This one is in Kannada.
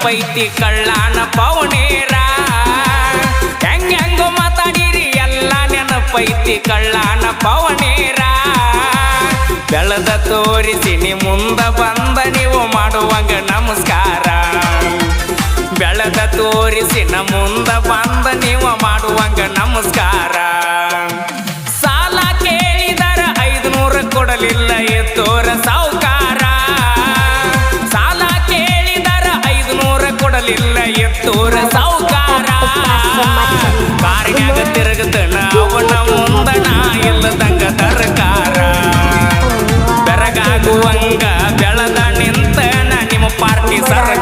ನೆನಪೈತಿ ಕಳ್ಳಾನ ಪೌನೇರ ಹೆಂಗೋ ಮಾತಾಡಿರಿ ಎಲ್ಲ ನೆನಪೈತಿ ಕಳ್ಳಾನ ಪೌನೇರ ಬೆಳೆದ ತೋರಿಸಿ ನೀ ಮುಂದ ಬಂದ ನೀವು ಮಾಡುವಂಗ ನಮಸ್ಕಾರ ಬೆಳೆದ ತೋರಿಸಿ ನ ಮುಂದ ಬಂದ ನೀವು ಮಾಡುವಂಗ ನಮಸ್ಕಾರ ಸಾಲ ಕೇಳಿದರ 500 ಕೊಡಲಿಲ್ಲ ಎತ್ತೋರ ಸಾವುಕಾರ ಸಾಲ ಕೇಳಿದರ 500 ಕೊಡಲಿಲ್ಲ ಎತ್ತೋರ ಸಾವುಕಾರ ಕಾರಿನ್ಯಾಗ ತಿರುಗತನ ಅವನ ಮುಂದಣ ಇಲ್ಲದಂಗ ತರಕಾರ ಬೆರಗಾಗುವಂಗ ಬೆಳೆದ ನಿಂತನ ನಿಮ್ಮ ಪಾರ್ಟಿ ಸರ್ಕಾರ